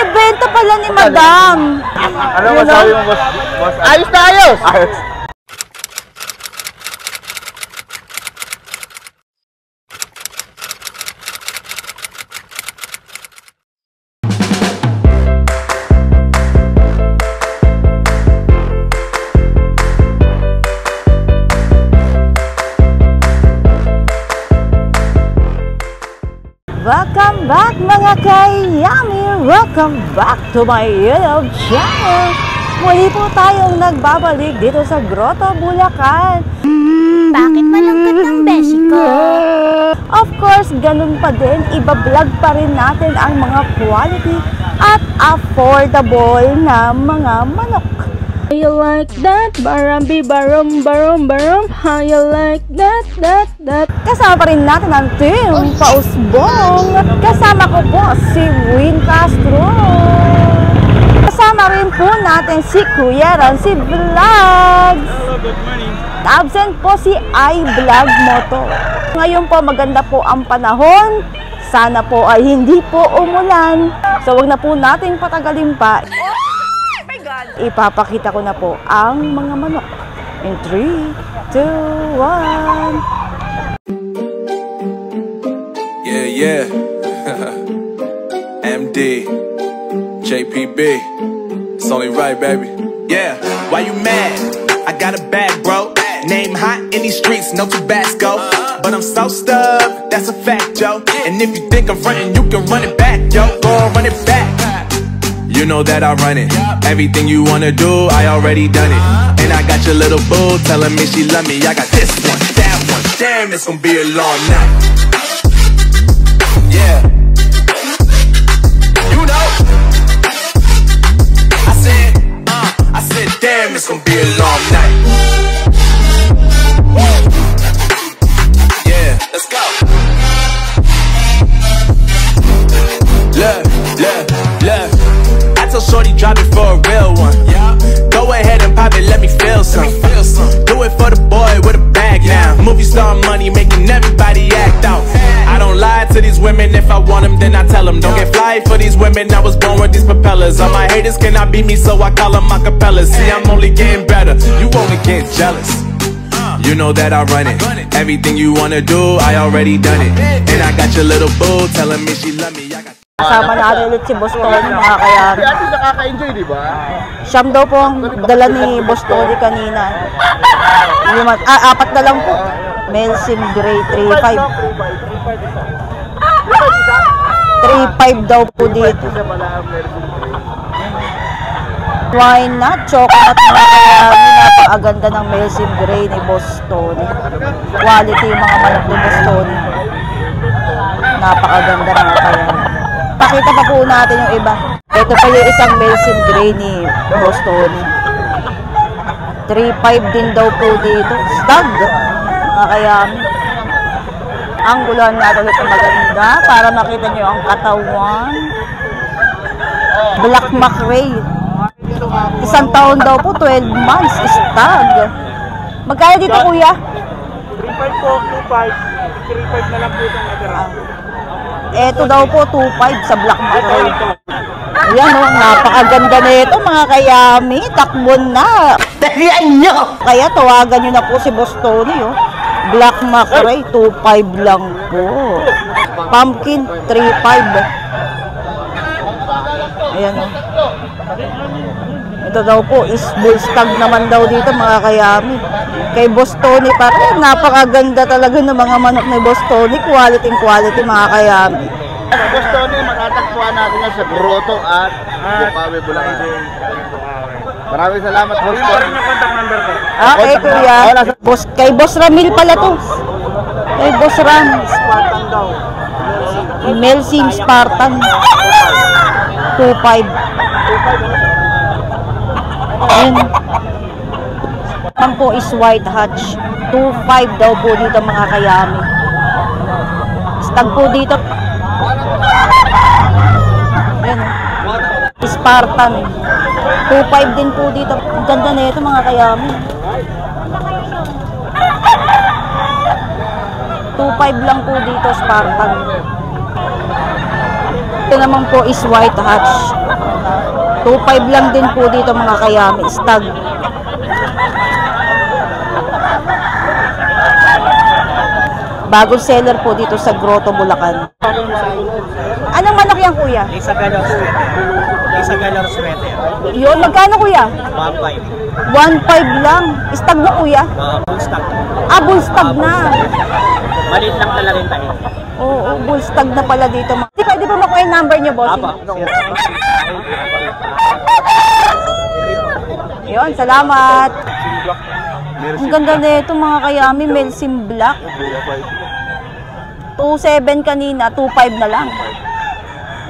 ibenta pala ni Madam. Ano masabi mo, boss? Ayos na ayos! Ayos. Welcome back mga kayami! Welcome back to my YouTube channel! Muli po tayong nagbabalik dito sa Grotto, Bulacan. Bakit malungkot ang beshi ko? Of course, ganun pa din, iba-vlog pa rin natin ang mga quality at affordable na mga manok. How you like that? Barambi, barom, barom, barom. How you like that, that? Kasama pa rin natin ang team Pausbong. Kasama ko po si Win Castro. Kasama rin po natin si Kuya Rancy Vlogs. Hello, good morning. Absent po si iVlog Moto. Ngayon po maganda po ang panahon. Sana po ay hindi po umulan. So wag na po nating patagalin pa. Ipapakita ko na po ang mga manok. In 3, 2, 1. Yeah. MD, JPB, it's only right, baby. Yeah, why you mad? I got a bag, bro. Name hot in these streets, no Tabasco. But I'm so stubbed, that's a fact, yo. And if you think I'm frontin', you can run it back, yo. Go on, run it back. You know that I run it. Everything you wanna do, I already done it. And I got your little boo telling me she love me. I got this one, that one. Damn, it's gonna be a long night. Yeah. You know. I said, damn, it's gonna be a long night. Yeah, let's go. Look. Tell shorty drop it for a real one. Yeah. Go ahead and pop it, let me feel some. Do it for the boy with a bag now. Movie star money making everybody act out. I don't lie to these women, if I want them then I tell them. Don't get fly for these women, I was born with these propellers. All my haters cannot beat me, so I call them acapellas. See, I'm only getting better, you only get jealous. You know that I run it. Everything you wanna do, I already done it. And I got your little boo telling me she love me. I got Kasama natin ulit si Boss Tony, mga kaya. Si ate nakaka-enjoy, di ba? Siyam daw po ang dala ni Boss Tony kanina. Apat na lang po. Melsim Gray 3.5 daw po dito. Why not? Chocolate, mga kaya. Napakaganda ng Melsim Gray ni Boss Tony. Quality yung mga manok ni Boss Tony. Napakaganda, mga kaya. Pakita pa po natin yung iba. Ito pa yung isang Melsim Gray ni Boss Tony. 3.5 din daw po dito. Stag. Kakayami. Ang guluhan natin ito maganda para makita nyo ang katawan. Black Macrae. Isang taon daw po, 12 months. Stag. Magkano dito, kuya? 3.5 po, 2.5. 3.5 na lang po itong natira. Eto daw po, 2.5 sa Black Macrae. Ayan o, napakaganda na ito mga kayami. Takbo na. Tarihan nyo! Kaya tawagan nyo na po si Boss Tony o. Black Macrae, 2.5 lang po. Pumpkin, 3.5. Ayan o. Ito daw po, is bull stag naman daw dito mga kayami. Kay Boss Tony pa rin, napakaganda talaga ng mga manok ni Boss Tony. Quality mga kayami. Boss Tony, matatagpuan natin yan sa Grotto at Bukawi, Bulacan. Maraming salamat, Boss Tony. Yung contact number ko. Okay, kuya. Kay Boss Ramil pala to. Kay Boss Ram. Spartan daw. Melsim Spartan. 2.5. Ayan. Ang po is White Hatch. 2.5 daw po dito mga kayami. Stag po dito. Ayan. Spartan. 2.5 din po dito. Ang ganda na ito mga kayami. 2.5 lang po dito Spartan. Ito naman po is white hatch. 2.5 lang din po dito mga kayami. Stag. Bagong seller po dito sa Grotto, Bulacan. Anong manok yan, kuya? Isa galor sweater. Yun, magkano kuya? 1.5. 1.5 lang. Stag na kuya? Full stock. Bull stag na. Maliit lang talaga yung tayo. Oo, bull stag na pala dito. Pwede ba makuha yung number niyo, boss? Yun, salamat. Ang ganda na ito mga kayami, Melsim Black. 2.7 kanina, 2.5 na lang.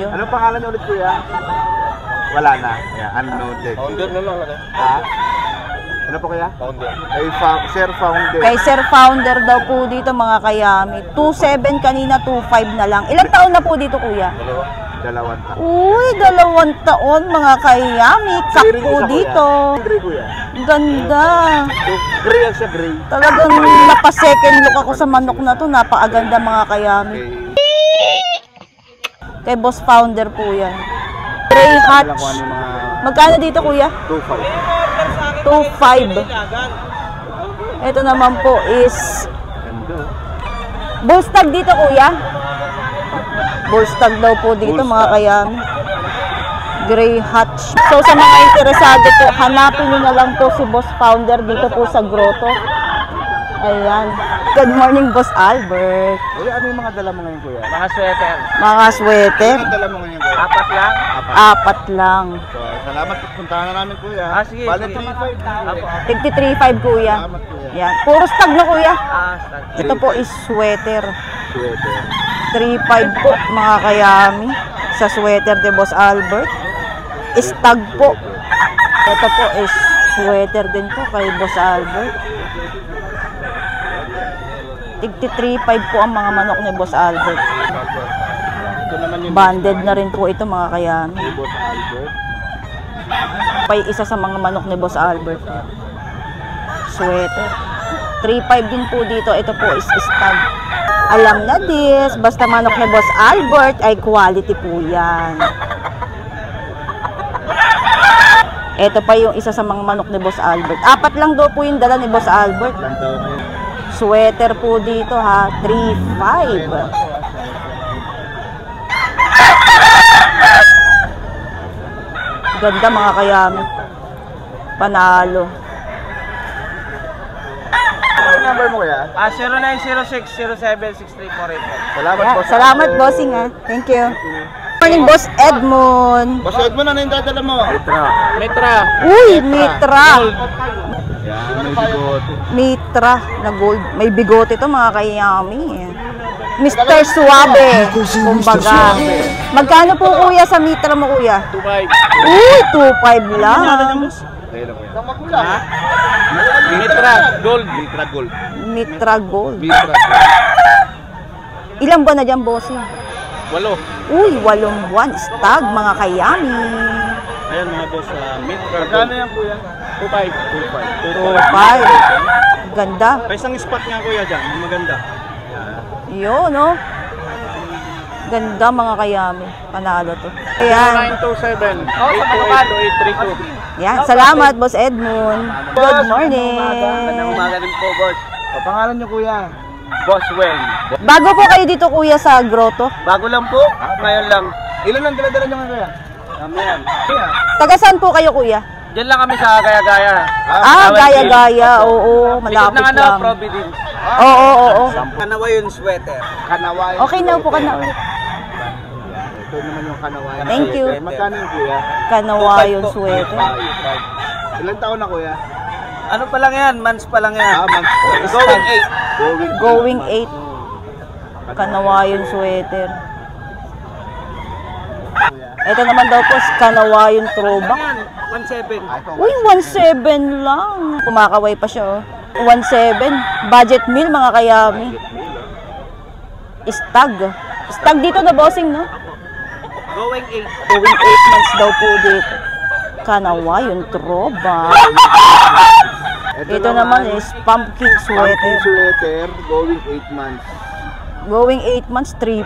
Yun. Anong pangalan niyo ulit, kuya? Wala na. Yeah, unknown detective. Founder na lang. Ha? Ano po kaya? Founder. Ay, Sir Founder. Kay Sir Founder daw po dito mga kayami. 2.7 kanina, 2.5 na lang. Ilang taon na po dito kuya? 2 taon. Uy, 2 taon mga kayami. Kak po dito. Gray, kuya. Ganda. Gray yan siya, gray. Talagang napa-second look ako sa manok na to. Napakaganda mga kayami. Okay. Kay Boss Founder po yan. Gray Alam hatch. ko ano yung mga Magkano dito kuya? 2.5. 2.5. Ito naman po is Ganda. bullstag dito kuya. Bullstag daw po dito Bullstag. mga kayami. Gray hatch. So sa mga interesado po, hanapin nyo na lang po si Boss Founder dito po sa Grotto. Ayan. Good morning, Boss Albert. Kuya, ano yung mga dala mo ngayon, kuya? Mga sweater. Mga sweater. Ano yung dala mo ngayon, kuya? 4 lang. 4 lang. So, salamat. Puntahan na namin, kuya. Sige. Bale, sige. 3.5. Apo. 53.5 kuya. Salamat, kuya. Yan. Puro stag na kuya. Stag. Ito po is sweater. Sweater. 3.5 po mga kayami. Sa sweater de Boss Albert. Stag po. Ito po is sweater din po kay Boss Albert. 3.5 po ang mga manok ni Boss Albert. Ito naman yung Banded na rin po ito mga kayami. Boss Albert. Pay isa sa mga manok ni Boss Albert. Sweater. 3.5 din po dito. Ito po is stag. Alam na this, basta manok ni Boss Albert ay quality po yan. Ito pa yung isa sa mga manok ni Boss Albert. 4 lang daw po yung dala ni Boss Albert. Ilang taon ngayon? Sweater po dito ha, 3.5. Ganda mga kayami. Panalo. Ano number mo, kuya? 0906-076348. Salamat, Yeah, boss. salamat bossing ha. Thank you. Morning Boss Edmond. Boss Edmond, ano yung dadala mo? Mitra. Uy, Mitra. Yan, may bigote. Mitra na gold. May bigote to mga kayami. Mr. Suave. Kumbaga. Magkano po kuya sa Mitra mo kuya? 2.5. Uy, 2.5 lang. Ayun lang, kuya. Mitra. Gold. Mitra Gold. Mitra Gold. Mitra. Ilang buwan na dyan, bossing? 8. Uy, 8 buwan. Stag, mga kayami. Ayan mga boss. Mitra. Magkano yan, kuya? 2.5. 2.5. Ganda. May isang spot nga kuya dyan. Maganda. Yun, no? Ganda mga kayami. Panalo to. Ayan. 927. Oh, 828-2832. Yan. Salamat, Boss Edmond. Good morning. Umaga din po boss. O, pangalan niyo, kuya? Boss Weng. Bago po kayo dito, kuya, sa Grotto. Bago lang po. Ngayon lang. Ilan ang dala-dala niyo ngayon, kuya? Amen. Taga saan po kayo, kuya? Diyan lang kami sa Gaya-Gaya. Gaya-gaya. Oo, malapit Likod ng lang. Providence. Oo. Kanawa yung sweater. Kanawayan. Okay na po, kanawa. Ito naman yung kanawayan. Thank you. Magkano yung, kuya? Kanawa yung sweater. Ilan taon na, kuya? Ano pa lang yan? Months pa lang yan. Months. Going 8. Going 8. Kanawa yung sweater. Ito naman daw po, kanawa yung throwback. 1.7. Uy, 1.7 lang. Kumakaway pa siya, oh. 1.7. Budget meal, mga kayami. Stag. Stag dito na bossing, no? Going 8. Going 8 months daw po dito. Kanawa yung throwback. Ito naman is pumpkin Pumpkin sweater. sweater, going 8 months. Going 8 months, 3.5.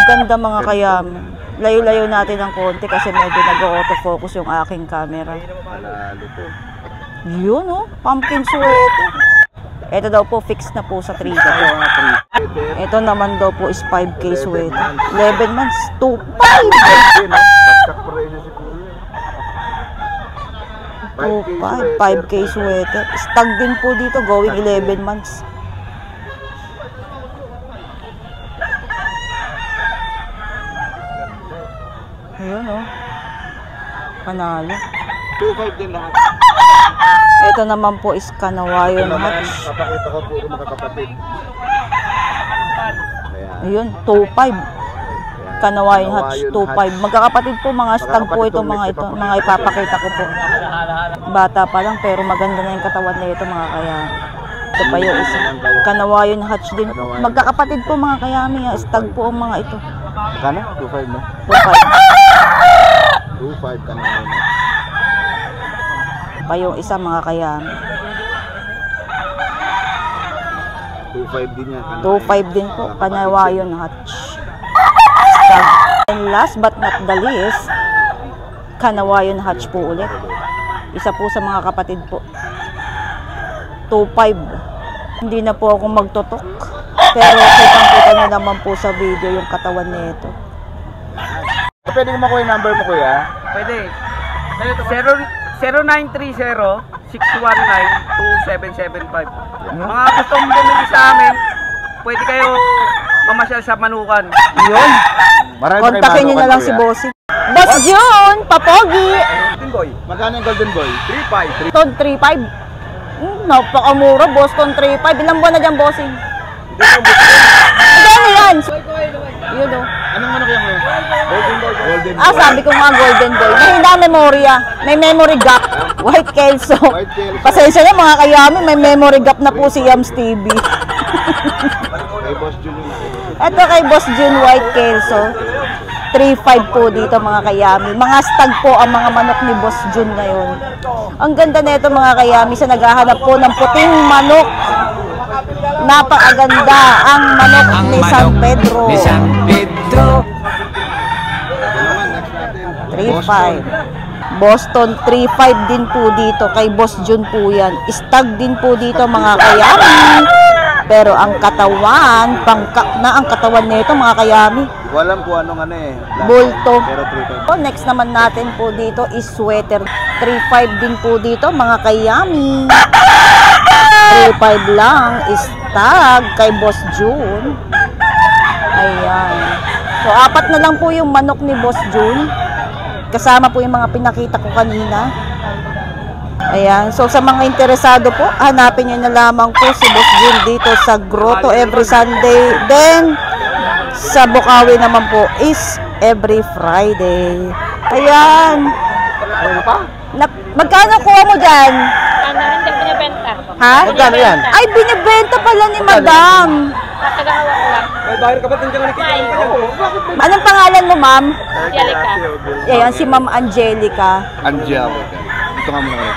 Ganda mga kayami. Layo-layo natin ng konti kasi medyo nag-autofocus yung aking camera. Malalo po. Yun oh, pumpkin sweater. Ito daw po, fixed na po sa 3K. Ito naman daw po is 5K sweater. 11 months, 2.5. Pagsak presyo si Kuya. 2.5, 5K sweater. Stag din po dito, going 11 months. Ayun oh. Panalo. 2.5 din lahat. Ito naman po is Kanawayon Hatch. Papakita ko puro makakapatid. Ayan. Ayun, 2.5. Kanawayon Hatch, 2.5. Magkakapatid po, mga stag po ito, mga ipapakita ko po. Bata pa lang, pero maganda na yung katawan na ito, mga kaya. Ito pa yung isa. Kanawayon Hatch din. Magkakapatid po, mga kayami. Stag po ang mga ito. Kano? 2.5 no? 2.5. 2.5 ka na. Pa yung isa, mga kayami. 2.5 din yan. 2.5 din po, Kanawayon Hatch. Stag. And last but not the least, Kanawayon Hatch po ulit. Isa po sa mga kapatid po. 2.5. Hindi na po ako magtutok. Pero kitang-kita nyo naman po sa video yung katawan nito. Pwede ko makuha yung number mo, Kuya? Pwede. 0930-619-2775. Mga gustong bumili sa amin, pwede kayo mamasyal sa Manukan. Yun. Marami Kontakin nyo na lang si Bossing. Boss Jun, Papogi. Golden Boy, Magkano yung Golden Boy? 3.5. Boston 3.5. Napakamura, Boston 3.5. Ilang buwan na dyan, Bossing? Ano yan? Yun o. Anong manok yan, Kuya? Golden Boy. Golden Boy. Ah, sabi ko nga Golden Boy. Mahina memorya. May memory gap. White Kelso. White Kelso. Pasensya na mga kayami, may memory gap na po si Yams TV. Kay Boss Junior. Ito kay Boss Jun White Kelso. 3.5 po dito mga kayami. Mga stag po ang mga manok ni Boss Jun ngayon. Ang ganda na ito mga kayami sa naghahanap po ng puting manok. Napakaganda ang manok ni San Pedro. 3.5. Boston 3.5 din po dito kay Boss Jun po yan. Stag din po dito mga kayami. Pero ang katawan, pangkak na ang katawan nito mga kayami. Walang kung anong ano eh. Bulto. Pero 3.5. Next naman natin po dito is sweater. 3.5 din po dito mga kayami. 3.5 lang is tag kay Boss Jun. Ayan. So, 4 na lang po yung manok ni Boss Jun. Kasama po yung mga pinakita ko kanina. Ayan. So, sa mga interesado po, hanapin nyo na lamang po si Boss Jun dito sa Grotto every Sunday. Then, sa Bukawi naman po is every Friday. Ayan. Magkano kuha mo dyan? Ano, hindi binibenta. Ha? Magkano yan? Ay, binibenta pala ni Madam. Tagahawak ko lang. Anong pangalan mo, ma'am? Yalika. Ayan, si Ma'am Angelica. Angel. Ito nga muna ulit.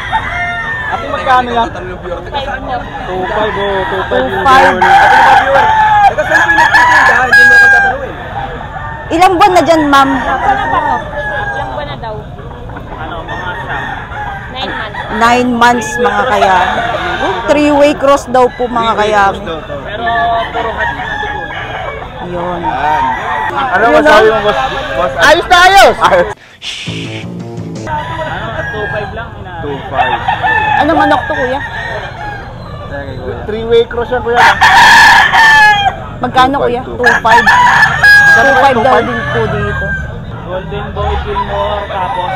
Ate, magkano yan? 5 2.5. Ito sa pinagtitinda, hindi mo ko tatanungin. Ilang buwan na dyan, ma'am? Ilang buwan na daw? Ano, mga shop? 9 months. 9 months, mga kaya. 3-way cross daw po, mga kaya. Pero puro hatch na ito po. Yun. Ano masabi mo, Boss? Ayos na ayos! Ayos. 2.5 lang. 2.5. Ano manok to, kuya? 3-way cross yan, Kuya. Magkano, kuya? 2.5. 2.5 daw din po dito. Golden Boy Gilmore, tapos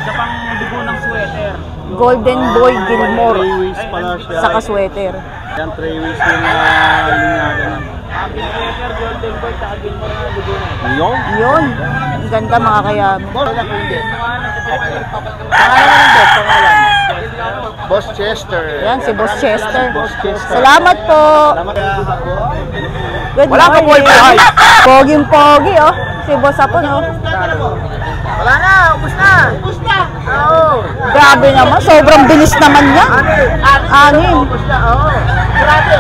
isa pang dugo ng sweater. Golden Boy Gilmore. 3 ways pala siya. Saka sweater. Yan, 3 ways yung linyaga na. Aking sweater, Golden Boy, saka Gilmore na dugo na. Yung? Yun. Ang ganda, mga kaya. Pangalan ko hindi. Pangalan ng boss, pangalan. Boss Chester. Yan, si Boss Chester. Boss Chester. Salamat po. Salamat. Good Wala ka, boy, morning. boy. Poging-pogi, oh. Si Boss Apo, no? Wala na, ubus na. Ubus na. Oo. Grabe naman, sobrang bilis naman niya. Anin. Ubus na, oo. Grabe.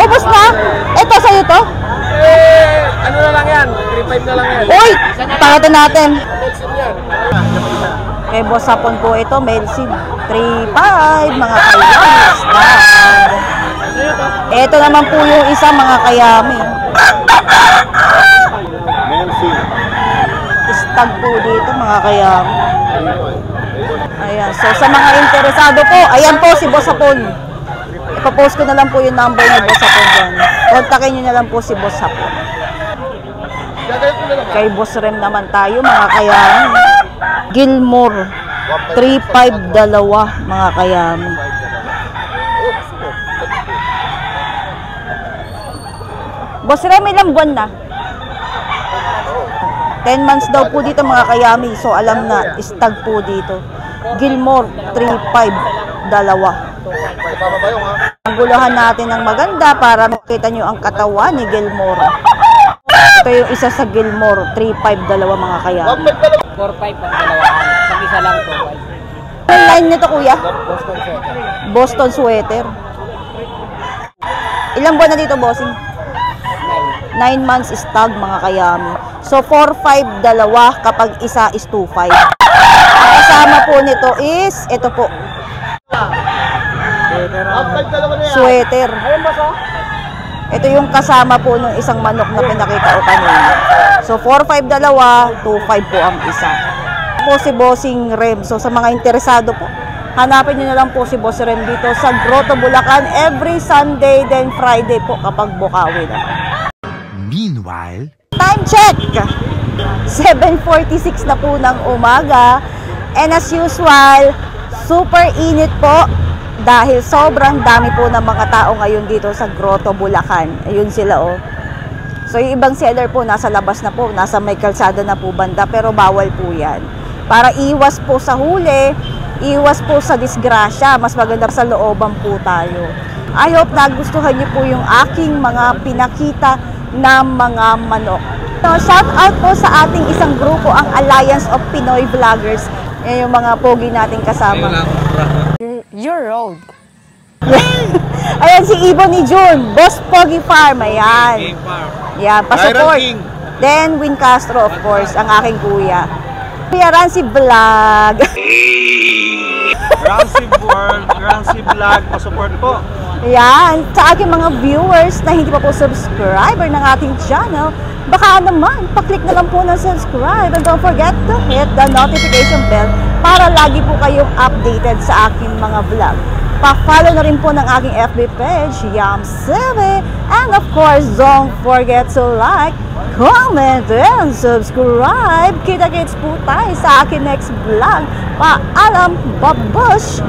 Ubus na? Ito, sa'yo to? Ano na lang yan? 3.5 na lang yan. Uy! Pangatin natin. Melsin yan. Kay Boss Hapon po ito, Melsin. 3.5, mga kayami. Ito naman po yung isa, mga kayami. Melsin. Stag po dito, mga kayami. Ayan. So, sa mga interesado po, ayan po si Boss Hapon. Ipapost ko na lang po yung number ni Boss Hapon dyan. Kontakin nyo na lang po si Boss Hapon. Kay Boss Rem naman tayo, mga kayami. Gilmore. 3.5 dalawa, mga kayami. Boss Rem, ilang buwan na? 10 months daw po dito, mga kayami. So, alam na, stag po dito. Gilmore, 3.5 dalawa. Ang guluhan natin ng maganda para makita nyo ang katawan ni Gilmore. Ito yung isa sa Gilmore, 3.5 dalawa, mga kayami. 4-5 ang dalawahan. Pag isa lang to. Ang line nito, kuya? Boston sweater. Ilang buwan na dito, bossing? 9 months stag, mga kayami. So, 4.5 dalawa kapag isa is 2.5. Ang kasama po nito is, ito po, sweater. Ito yung kasama po ng isang manok na pinakita ko kanina. So, 4.5 dalawa, 2.5 po ang isa. Po si Bossing Rem. So, sa mga interesado po, hanapin nyo na lang po si Boss Rem dito sa Grotto, Bulacan every Sunday, then Friday po kapag Bukawi naman. Meanwhile, Time check! 7:46 na po ng umaga. And as usual, super init po dahil sobrang dami po ng mga tao ngayon dito sa Grotto, Bulacan. Ayun sila, oh. So, yung ibang seller po nasa labas na po, nasa may kalsada na po banda, pero bawal po yan. Para iwas po sa huli, iwas po sa disgrasya, mas maganda sa looban po tayo. I hope nagustuhan niyo po yung aking mga pinakita na mga manok. So, shout out po sa ating isang grupo, ang Alliance of Pinoy Vloggers. Yan yung mga pogi nating kasama. Your road. Ayan si Ibon ni June, Boss Pogi Farm. Ayan. Yan, pa-support. Then, Win Castro, of course, ang aking kuya. Kuya Rancy Vlog. Rancy Vlog, pa-support po. Yan, sa aking mga viewers na hindi pa po subscriber ng ating channel, baka naman, paklik na lang po ng subscribe and don't forget to hit the notification bell para lagi po kayong updated sa aking mga vlog. Pa-follow na rin po ng aking FB page, YamCV, and of course, don't forget to like, comment, and subscribe. Kita-kits po tayo sa aking next vlog. Paalam, babush!